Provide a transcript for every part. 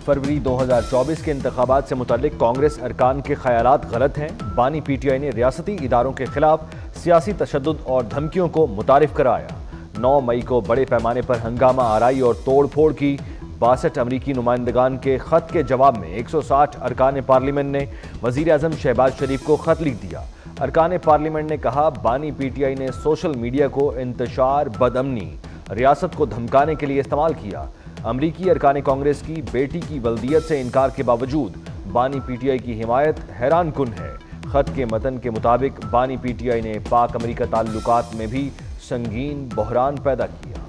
फरवरी 2024 के इंतखाबात से मुताल्लिक कांग्रेस अरकान के ख्यालात गलत हैं। बानी पीटीआई ने रियासती इदारों के खिलाफ सियासी तशद्दुद और धमकियों को मुतारिफ कराया। 9 मई को बड़े पैमाने पर हंगामा आराई और तोड़ फोड़ की। 62 अमरीकी नुमाइंदगान के खत के जवाब में 160 अरकान पार्लियामेंट ने वजीर आजम शहबाज शरीफ को खत लिख दिया। अरकान पार्लियामेंट ने कहा, बानी पीटीआई ने सोशल मीडिया को इंतशार, बदअमनी, रियासत को धमकाने के लिए इस्तेमाल किया। अमरीकी अरकान कांग्रेस की बेटी की वल्दियत से इनकार के बावजूद बानी पीटीआई की हिमायत हैरान कुन है। खत के मतन के मुताबिक बानी पीटीआई ने पाक अमरीका ताल्लुकात में भी संगीन बहरान पैदा किया।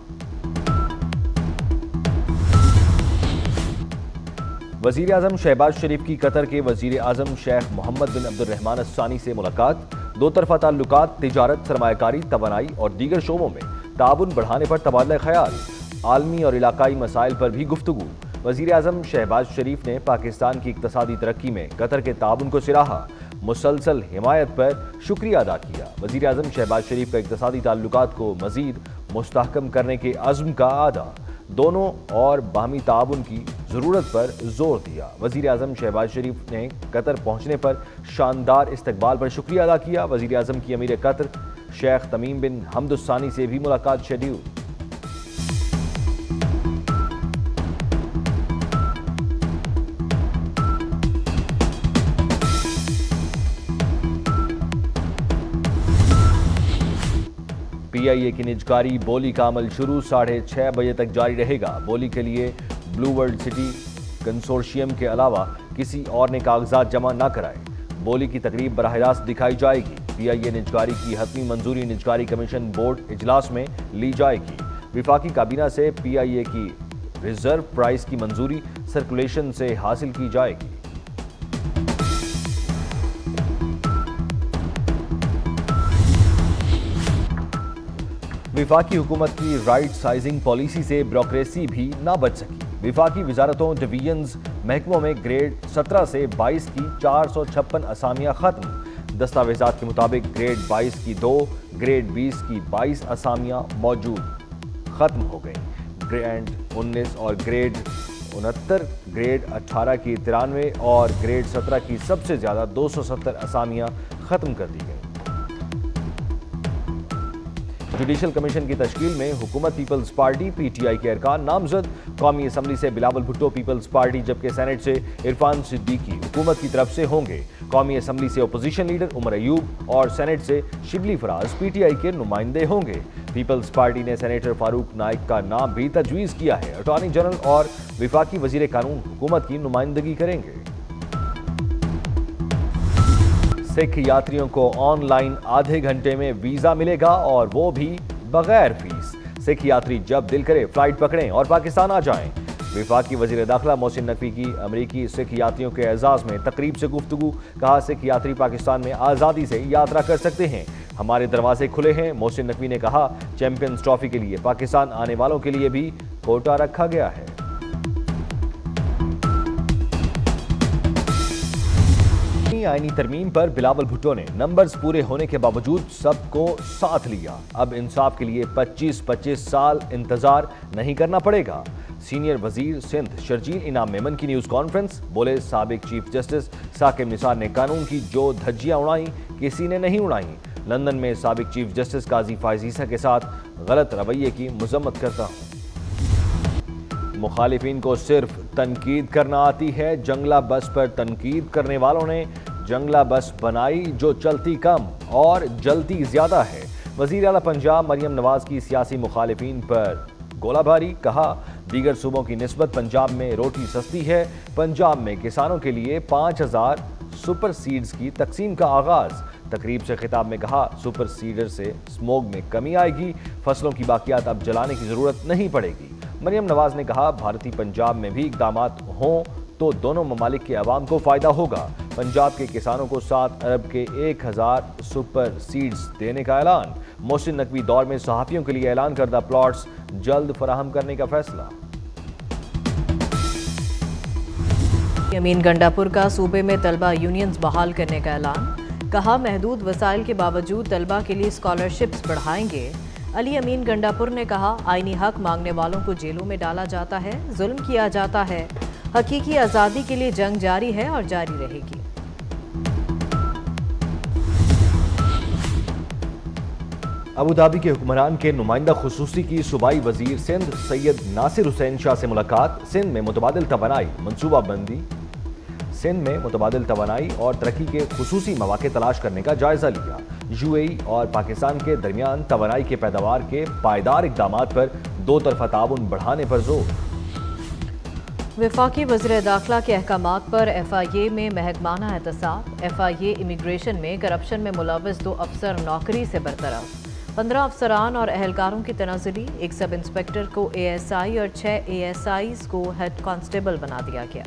वजीर आजम शहबाज शरीफ की कतर के वजीर आजम शेख मोहम्मद बिन अब्दुर्रहमान अस्सानी से मुलाकात। दो तरफा ताल्लुकात, तिजारत, सरमायाकारी, तवानाई और दीगर शोबों में ताउन बढ़ाने पर तबादला ख्याल। आलमी और इलाकाई मसाइल पर भी गुफ्तगू। वजीर आजम शहबाज शरीफ ने पाकिस्तान की इक्तसादी तरक्की में कतर के ताउन को सराहा। मुसलसल हिमायत पर शुक्रिया अदा किया। वजीर आजम शहबाज शरीफ का इक्तसादी ताल्लुकात को मजीद मुस्तहकम करने के अज़्म का आदा। दोनों और बाहमी ताउन की ज़रूरत पर जोर दिया। वजीर आजम शहबाज शरीफ ने कतर पहुँचने पर शानदार इस्तकबाल पर शुक्रिया अदा किया। वजीर आजम की अमीर कतर शेख तमीम बिन हमद अस्सानी से भी मुलाकात शेड्यूल। पीआईए की निजकारी बोली का अमल शुरू 6:30 बजे तक जारी रहेगा। बोली के लिए ब्लू वर्ल्ड सिटी कंसोर्शियम के अलावा किसी और ने कागजात जमा न कराए। बोली की तकरीब बराह रास्त दिखाई जाएगी। पीआईए निजकारी की हतमी मंजूरी निजकारी कमीशन बोर्ड इजलास में ली जाएगी। विफाकी काबीना से पीआईए की रिजर्व प्राइस की मंजूरी सर्कुलेशन से हासिल की जाएगी। विफाकी हुकूमत की राइट साइजिंग पॉलिसी से ब्यूरोक्रेसी भी ना बच सकी। विफाकी वजारतों, डिवीजन्स, महकमों में ग्रेड 17 से 22 की 456 असामियाँ खत्म। दस्तावेजात के मुताबिक ग्रेड 22 की 2, ग्रेड 20 की 22 असामियाँ मौजूद खत्म हो गई। ग्रेड 19 और ग्रेड 69, ग्रेड 18 की 93 और ग्रेड 17 की सबसे ज़्यादा 270 असामियाँ खत्म कर दी गई। जुडिशल कमीशन की तश्कील में हुकूमत पीपल्स पार्टी पीटीआई के अरकान नामजद। कौमी असम्बली से बिलावल भुट्टो पीपल्स पार्टी, जबकि सेनेट से इरफान सिद्दीकी हुकूमत की तरफ से होंगे। कौमी असम्बली से अपोजिशन लीडर उमर अयूब और सेनेट से शिबली फराज पीटीआई के नुमाइंदे होंगे। पीपल्स पार्टी ने सेनेटर फारूक नाइक का नाम भी तजवीज़ किया है। अटॉर्नी जनरल और विफाकी वजीर कानून हुकूमत की नुमाइंदगी करेंगे। सिख यात्रियों को ऑनलाइन आधे घंटे में वीजा मिलेगा और वो भी बगैर फीस। सिख यात्री जब दिल करे फ्लाइट पकड़ें और पाकिस्तान आ जाएं। विफाकी वजीर दाखिला मोहसिन नकवी की अमरीकी सिख यात्रियों के एजाज में तकरीब से गुफ्तगू। कहा, सिख यात्री पाकिस्तान में आज़ादी से यात्रा कर सकते हैं, हमारे दरवाजे खुले हैं। मोहसिन नकवी ने कहा, चैंपियंस ट्रॉफी के लिए पाकिस्तान आने वालों के लिए भी कोटा रखा गया है। आईनी तरमीम पर बिलावल भुट्टो ने नंबर्स पूरे होने के बावजूद सबको साथ लिया। अब इंसाफ के लिए 25-25 साल इंतजार नहीं करना पड़ेगा। सीनियर वजीर सिंध शर्जील इनाम मेमन की न्यूज़ कॉन्फ्रेंस। बोले, साबिक चीफ जस्टिस साकिब निसार ने कानून की जो धज्जियां उड़ाई किसी ने नहीं उड़ाई। लंदन में साबिक चीफ जस्टिस काजी फायज ईसा के साथ गलत रवैये की मजम्मत करता हूँ। मुखालिफिन को सिर्फ तनकीद करना आती है। जंगला बस पर तनकीद करने वालों ने जंगला बस बनाई जो चलती कम और जलती ज्यादा है। वजीर आला पंजाब मरियम नवाज की सियासी मुखालिफिन पर गोलाबारी। कहा, दीगर सूबों की निस्बत पंजाब में रोटी सस्ती है। पंजाब में किसानों के लिए 5000 सुपर सीड्स की तकसीम का आगाज। तकरीब से खिताब में कहा, सुपर सीडर से स्मोक में कमी आएगी। फसलों की बाकियात अब जलाने की जरूरत नहीं पड़ेगी। मरियम नवाज ने कहा, भारतीय पंजाब में भी इकदामात हों तो दोनों ममालिक के अवाम को फ़ायदा होगा। पंजाब के किसानों को 7 अरब के 1000 सुपर सीड्स देने का ऐलान। मोहसिन नकवी दौर में सहाफ़ियों के लिए ऐलान करदा प्लॉट्स जल्द फराहम करने का फैसला। अमीन गंडापुर का सूबे में तलबा यूनियंस बहाल करने का ऐलान। कहा, महदूद वसाइल के बावजूद तलबा के लिए स्कॉलरशिप्स बढ़ाएंगे। अली अमीन गंडापुर ने कहा, आईनी हक मांगने वालों को जेलों में डाला जाता है, जुल्म किया जाता है। حقیقی آزادی کے لیے جنگ جاری ہے اور جاری رہے گی۔ ابوظہبی کے حکمران کے نمائندہ خصوصی کی صوبائی وزیر سندھ سید ناصر حسین شاہ سے ملاقات۔ سندھ میں متبادل توانائی منصوبہ بندی اور ترقی کے خصوصی مواقع تلاش کرنے کا جائزہ لیا۔ یو اے ای اور پاکستان کے درمیان توانائی کے پیداوار کے پائیدار اقدامات پر دو طرفہ تعاون بڑھانے پر زور۔ وفاقی وزیر داخلہ کے احکامات پر ایف آئی اے میں محکمانہ احتساب۔ ایف آئی اے امیگریشن میں کرپشن میں ملوث 2 افسر نوکری سے برطرف۔ 15 افسران اور اہلکاروں کی تنازلی، 1 سب انسپکٹر کو اے ایس آئی اور 6 اے ایس آئیز کو ہیڈ کانسٹیبل بنا دیا گیا۔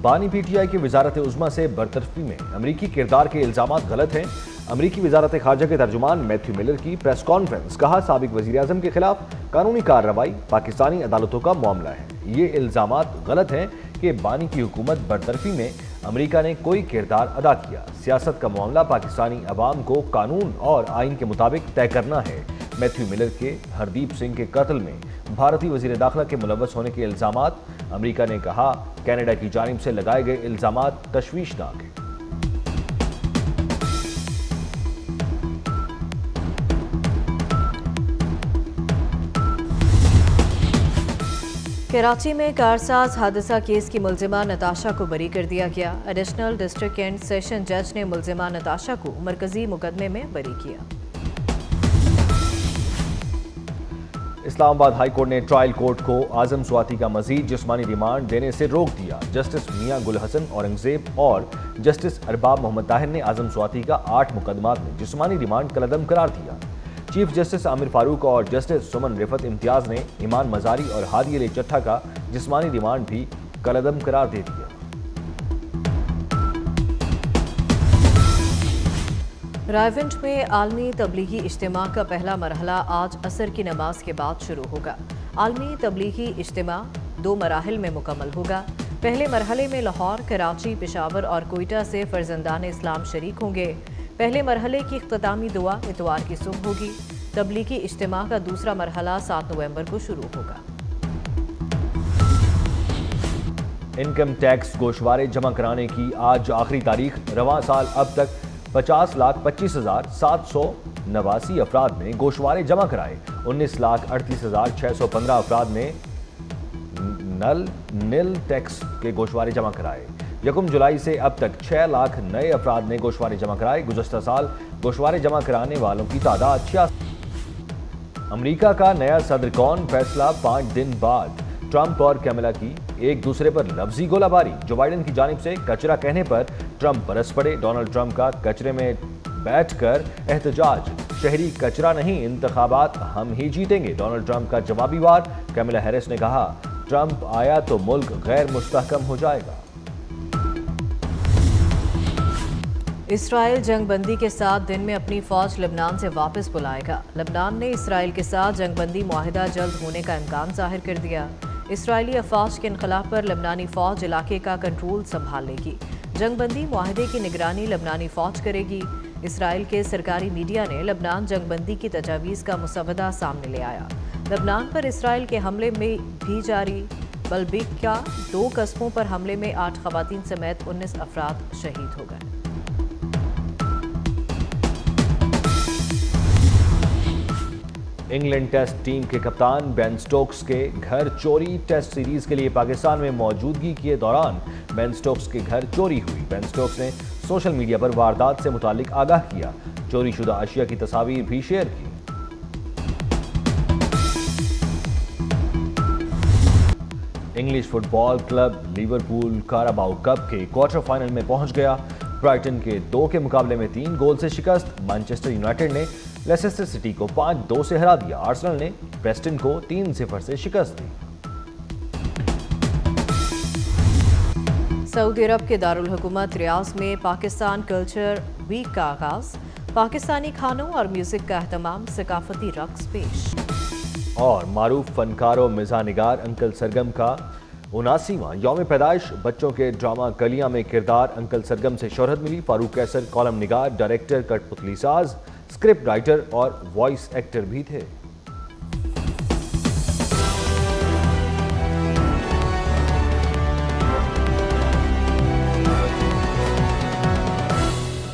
بانی پی ٹی آئی کی وزارت عظمیٰ سے برطرفی میں امریکی کردار کے الزامات غلط ہیں۔ امریکی وزارت خارجہ کے ترجمان میتھیو ملر کی پریس کانفرنس۔ کہا سابق وزیر اعظم کے خلاف قانونی کارروائی پاکستانی عدالتوں کا معاملہ ہے۔ یہ الزامات غلط ہیں کہ بانی کی حکومت برطرفی میں امریکہ نے کوئی کردار ادا کیا۔ سیاست کا معاملہ پاکستانی عوام کو قانون اور آئین کے مطابق طے کرنا ہے۔ میتھیو ملر کے ہردیپ سنگھ کے قتل میں بھارتی وزیر داخلہ کے ملوث ہونے کے الزامات۔ امریکہ نے کہا کینیڈا کی جانب سے لگائے گئے الزامات تشویشناک ہیں۔ کراچی میں کارساز حادثہ کیس کی ملزمہ نتاشا کو بری کر دیا گیا۔ ایڈیشنل ڈسٹرکٹ اینڈ سیشن جج نے ملزمہ نتاشا کو مرکزی مقدمے میں بری کیا۔ اسلام آباد ہائی کورٹ نے ٹرائل کورٹ کو اعظم سواتی کا مزید جسمانی ریمانڈ دینے سے روک دیا۔ جسٹس میاں گل حسن اورنگزیب اور جسٹس ارباب محمد طاہر نے اعظم سواتی کا 8 مقدمات میں جسمانی ریمانڈ کالعدم قرار دیا۔ چیف جسٹس عامر فاروق اور جسٹس سمن رفت امتیاز نے ایمان مزاری اور ہادی علی چٹھا کا جسمانی ریمانڈ بھی کالعدم قرار دے دیا۔ رائیونٹ میں عالمی تبلیغی اجتماع کا پہلا مرحلہ آج عصر کی نماز کے بعد شروع ہوگا۔ عالمی تبلیغی اجتماع 2 مراحل میں مکمل ہوگا۔ پہلے مرحلے میں لاہور، کراچی، پشاور اور کوئٹہ سے فرزندان اسلام شریک ہوں گے۔ پہلے مرحلے کی اختتامی دعا اتوار کی صبح ہوگی۔ تبلیغی اجتماع کا دوسرا مرحلہ 7 نومبر کو شروع ہوگا۔ انکم ٹیکس گوشوارے جمع کرانے کی آج آخری تاریخ۔ رواں سال اب تک 50,25,789 افراد نے گوشوارے جمع کرائے۔ 19,38,615 افراد نے نل ٹیکس کے گوشوارے جمع کرائے۔ 1 جولائی سے اب تک 6 لاکھ نئے افراد نے گوشوارے جمع کرائے۔ گزشتہ سال گوشوارے جمع کرانے والوں کی تعداد 86۔ امریکہ کا نیا صدر کون؟ فیصلہ 5 دن بعد۔ ٹرمپ اور کیملا کی ایک دوسرے پر لفظی گولہ باری۔ جو بائیڈن کی جانب سے کچرا کہنے پر ٹرمپ برس پڑے۔ ڈونلڈ ٹرمپ کا کچرے میں بیٹھ کر احتجاج۔ شہری کچرا نہیں، انتخابات ہم ہی جیتیں گے۔ ڈونلڈ ٹرمپ کا جوابی وار۔ کیملا ہیرس نے کہا ٹرمپ آیا تو ملک غیر مستحکم ہو جائے گا۔ اسرائیل جنگ بندی کے ساتھ دن میں اپنی فوج لبنان سے واپس بلائے گا۔ لبنان نے اسرائیل کے ساتھ جنگ بندی معاہدہ جلد ہونے کا امکان ظاہر کر دیا۔ اسرائیلی افواج کے انخلا پر لبنانی فوج علاقے کا کنٹرول سنبھال لے گی۔ جنگ بندی معاہدے کی نگرانی لبنانی فوج کرے گی۔ اسرائیل کے سرکاری میڈیا نے لبنان جنگ بندی کی تجاویز کا مسودہ سامنے لے آیا۔ لبنان پر اسرائیل کے حملے میں بھی جاری۔ بلبیک کا 2 قصبوں پر حملے میں 8 خواتین سمیت 19 افراد شہید ہو گئے۔ انگلینڈ ٹیسٹ ٹیم کے کپتان بین سٹوکس کے گھر چوری۔ ٹیسٹ سیریز کے لیے پاکستان میں موجودگی کے دوران بین سٹوکس کے گھر چوری ہوئی۔ بین سٹوکس نے سوشل میڈیا پر واردات سے متعلق آگاہ کیا۔ چوری شدہ اشیاء کی تصاویر بھی شیئر کی۔ انگلش فٹ بال کلب لیورپول کاراباؤ کپ کے کوارٹر فائنل میں پہنچ گیا۔ برائٹن کے 2 کے مقابلے میں 3 گول سے شکست۔ مانچسٹر یونائیٹڈ نے لیسسٹر سٹی کو 5-2 سے ہرا دیا۔ آرسنل نے پریسٹن کو 3-0 سے شکست دی۔ سعودی عرب کے دارالحکومت ریاض میں پاکستان کلچر ویک کا آغاز۔ پاکستانی کھانوں اور میوزک کا اہتمام، ثقافتی رقص پیش۔ اور معروف فنکار و مزاح نگار انکل سرگم کا 79واں یوم پیدائش۔ بچوں کے ڈرامہ کلیاں میں کردار انکل سرگم سے شہرت ملی۔ فاروق قیصر کالم نگار، ڈائریکٹر، کٹ پتلی ساز، اسکرپٹ رائٹر اور وائس ایکٹر بھی تھے۔